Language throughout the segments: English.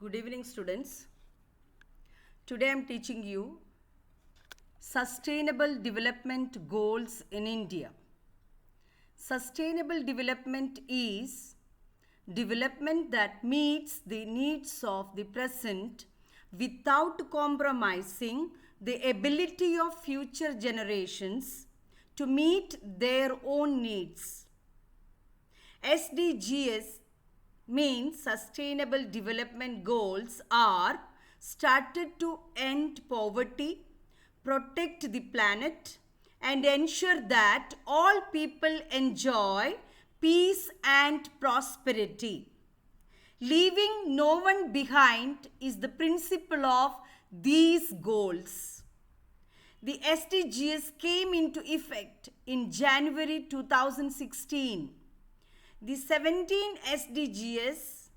Good evening, students. Today I am teaching you Sustainable Development Goals in India. Sustainable development is development that meets the needs of the present without compromising the ability of future generations to meet their own needs. SDGs means Sustainable Development Goals are started to end poverty, protect the planet, and ensure that all people enjoy peace and prosperity. Leaving no one behind is the principle of these goals. The SDGs came into effect in January 2016. The 17 SDGs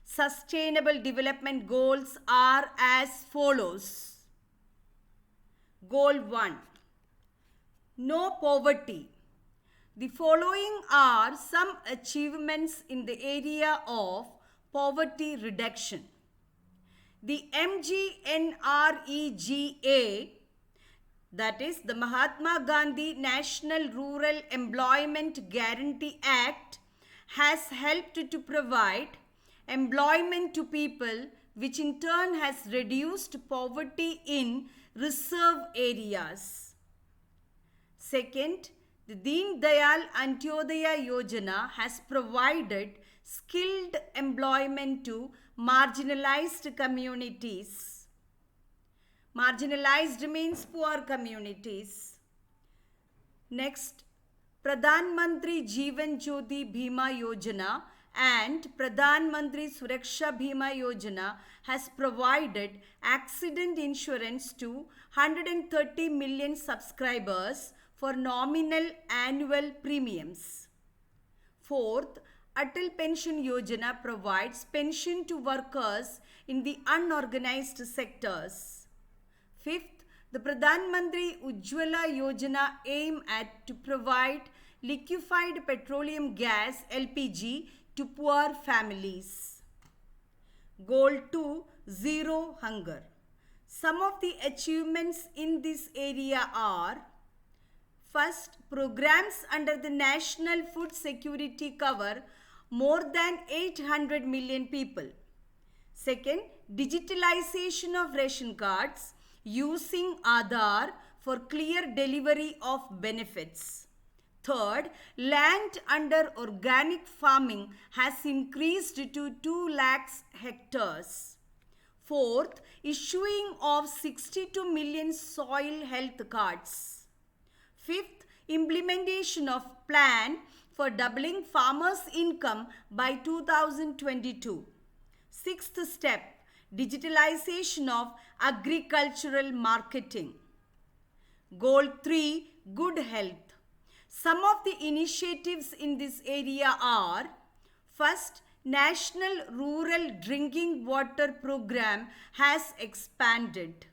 Sustainable Development Goals are as follows. Goal 1. No poverty. The following are some achievements in the area of poverty reduction. The MGNREGA, that is the Mahatma Gandhi National Rural Employment Guarantee Act, has helped to provide employment to people, which in turn has reduced poverty in reserve areas. Second, the Deen Dayal Antyodaya Yojana has provided skilled employment to marginalized communities. Marginalized means poor communities. Next, Pradhan Mantri Jeevan Jyoti Bima Yojana and Pradhan Mantri Suraksha Bima Yojana has provided accident insurance to 130 million subscribers for nominal annual premiums. Fourth, Atal Pension Yojana provides pension to workers in the unorganized sectors. Fifth, the Pradhan Mantri Ujjwala Yojana aim at to provide liquefied petroleum gas LPG to poor families. Goal 2. Zero hunger. Some of the achievements in this area are: first, programs under the National Food Security cover more than 800 million people. Second, digitalization of ration cards using Aadhaar for clear delivery of benefits. Third, land under organic farming has increased to 2 lakhs hectares. Fourth, issuing of 62 million soil health cards. Fifth, implementation of plan for doubling farmers' income by 2022. Sixth step, digitalization of agricultural marketing. Goal 3, good health. Some of the initiatives in this area are: first, National Rural Drinking Water Program has expanded.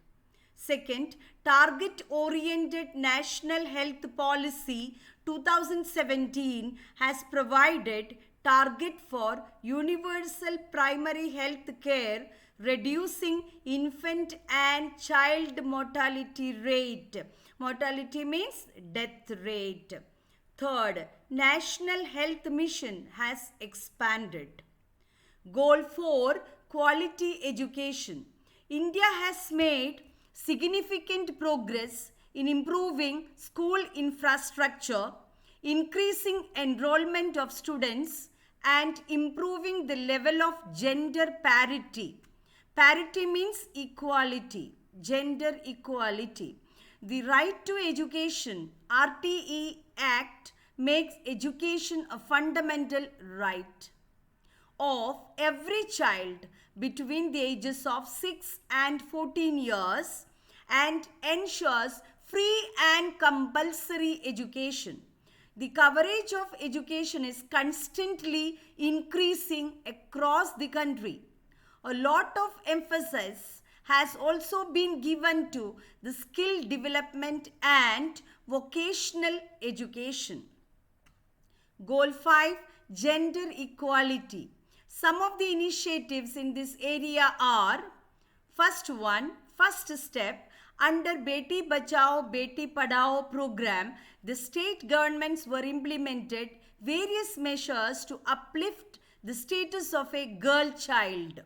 Second, Target-Oriented National Health Policy 2017 has provided target for universal primary health care, reducing infant and child mortality rate. Mortality means death rate. Third, National Health Mission has expanded. Goal 4, quality education. India has made significant progress in improving school infrastructure, increasing enrollment of students, and improving the level of gender parity. Parity means equality, gender equality. The Right to Education RTE Act makes education a fundamental right of every child between the ages of 6 and 14 years and ensures free and compulsory education. The coverage of education is constantly increasing across the country. A lot of emphasis has also been given to the skill development and vocational education. Goal 5, gender equality. Some of the initiatives in this area are: first step, under Beti Bachao Beti Padhao program, the state governments were implemented various measures to uplift the status of a girl child.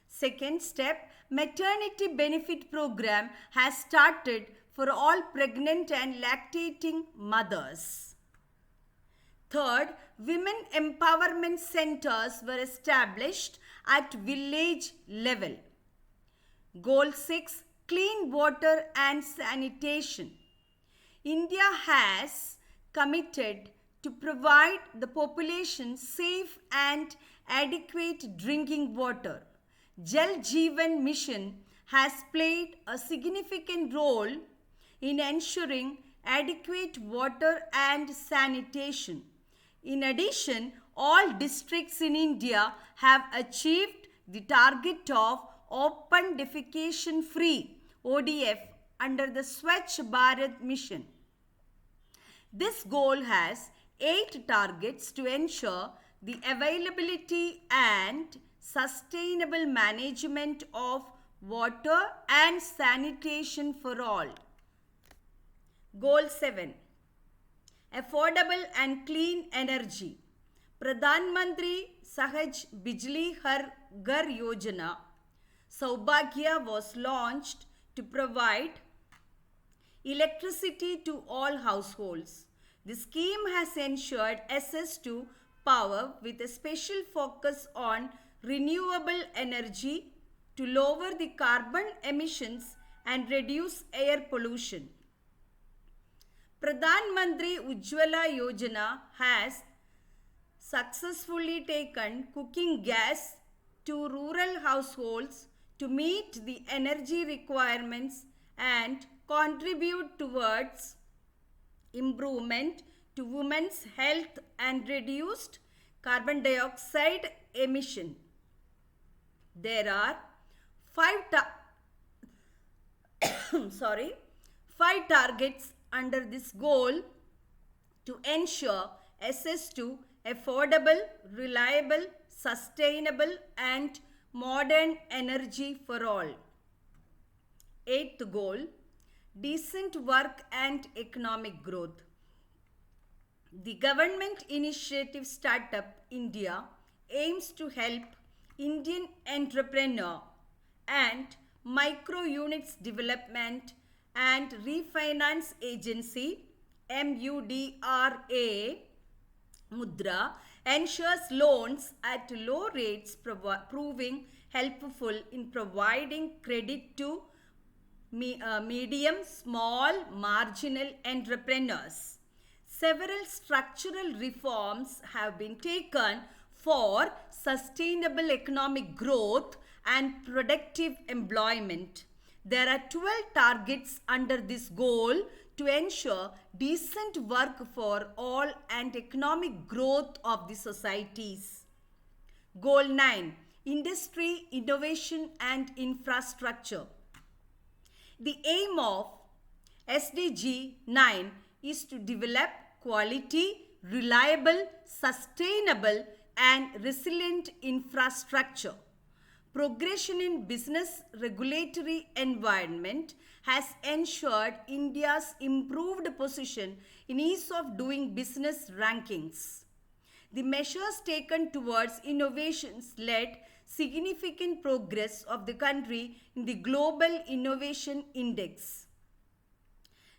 Second step, maternity benefit program has started for all pregnant and lactating mothers. Third, women empowerment centers were established at village level. Goal 6, clean water and sanitation. India has committed to provide the population safe and adequate drinking water. Jal Jeevan Mission has played a significant role in ensuring adequate water and sanitation. In addition, all districts in India have achieved the target of open defecation free ODF under the Swachh Bharat mission. This goal has 8 targets to ensure the availability and sustainable management of water and sanitation for all. Goal 7, affordable and clean energy. Pradhan Mantri Sahaj Bijli Har Ghar Yojana Saubhagya was launched to provide electricity to all households. The scheme has ensured access to power with a special focus on renewable energy to lower the carbon emissions and reduce air pollution. Pradhan Mantri Ujjwala Yojana has successfully taken cooking gas to rural households to meet the energy requirements and contribute towards improvement to women's health and reduced carbon dioxide emission. There are 5 targets under this goal to ensure access to affordable, reliable, sustainable and modern energy for all. 8th goal, decent work and economic growth. The government initiative Startup India aims to help Indian entrepreneur and micro units development and refinance agency MUDRA Mudra ensures loans at low rates, proving helpful in providing credit to medium, small, marginal entrepreneurs. Several structural reforms have been taken for sustainable economic growth and productive employment. There are 12 targets under this goal to ensure decent work for all and economic growth of the societies. Goal 9, industry, innovation and infrastructure. The aim of SDG 9 is to develop quality, reliable, sustainable and resilient infrastructure. Progression in business regulatory environment has ensured India's improved position in ease of doing business rankings. The measures taken towards innovations led significant progress of the country in the Global Innovation Index.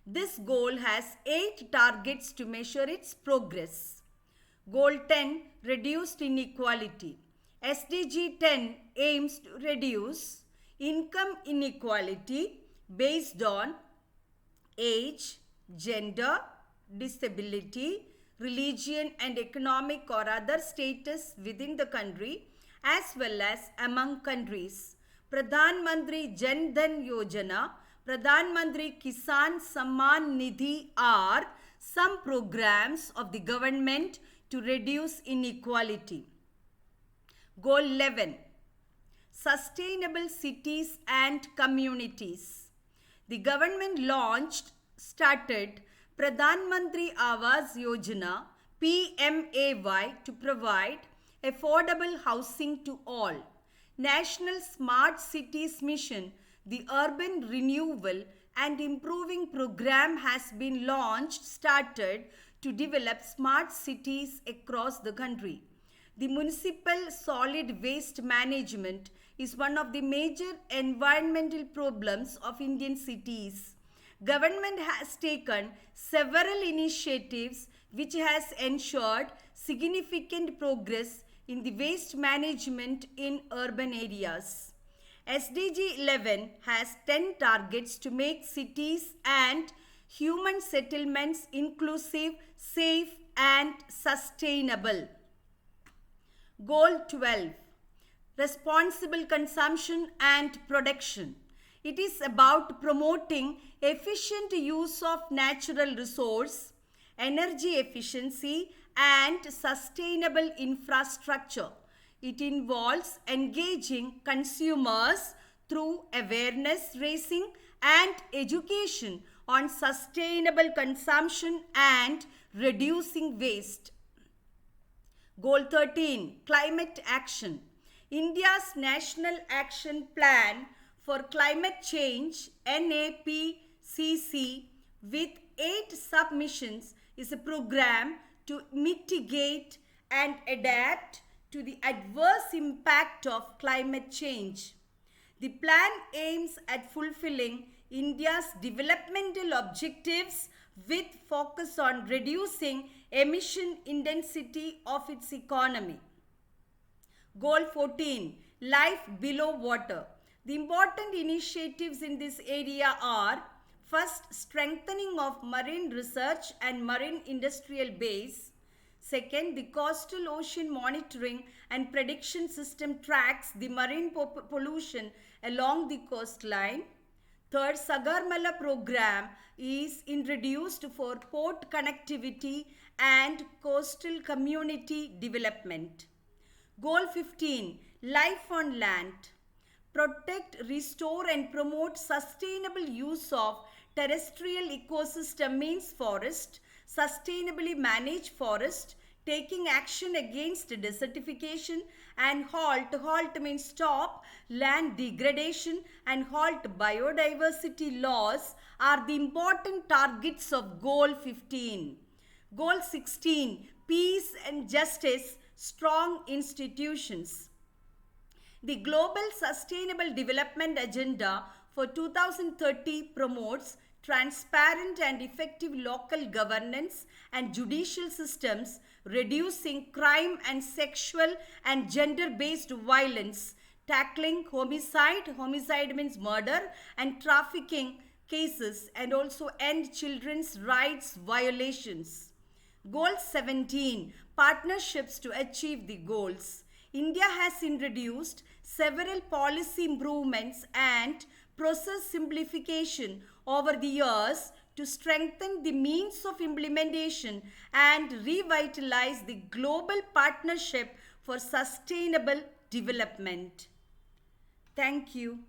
This goal has 8 targets to measure its progress. Goal 10, reduced inequality. SDG 10 aims to reduce income inequality based on age, gender, disability, religion and economic or other status within the country as well as among countries. Pradhan Mantri Jan Dhan Yojana, Pradhan Mantri Kisan Samman Nidhi are some programs of the government to reduce inequality. Goal 11, sustainable cities and communities. The government started Pradhan Mantri Awas Yojana PMAY to provide affordable housing to all. National Smart Cities Mission, the Urban Renewal and Improving Program has been started to develop smart cities across the country. The municipal solid waste management is one of the major environmental problems of Indian cities. Government has taken several initiatives which has ensured significant progress in the waste management in urban areas. SDG 11 has 10 targets to make cities and human settlements inclusive, safe and sustainable. Goal 12. Responsible consumption and production. It is about promoting efficient use of natural resource, energy efficiency and sustainable infrastructure. It involves engaging consumers through awareness raising and education on sustainable consumption and reducing waste. Goal 13. Climate action. India's National Action Plan for Climate Change NAPCC with 8 submissions is a program to mitigate and adapt to the adverse impact of climate change. The plan aims at fulfilling India's developmental objectives with focus on reducing emission intensity of its economy. Goal 14. Life below water. The important initiatives in this area are: first, strengthening of marine research and marine industrial base. Second, the coastal ocean monitoring and prediction system tracks the marine pollution along the coastline. Third, Sagarmala program is introduced for port connectivity and coastal community development. Goal 15. Life on land. Protect, restore and promote sustainable use of terrestrial ecosystem means forest, sustainably manage forest, taking action against desertification, and halt means stop land degradation and halt biodiversity loss are the important targets of Goal 15. Goal 16. Peace and justice, strong institutions. The Global Sustainable Development Agenda for 2030 promotes transparent and effective local governance and judicial systems, reducing crime and sexual and gender-based violence, tackling homicide means murder, and trafficking cases, and also end children's rights violations. Goal 17. Partnerships to achieve the goals. India has introduced several policy improvements and process simplification over the years to strengthen the means of implementation and revitalize the global partnership for sustainable development. Thank you.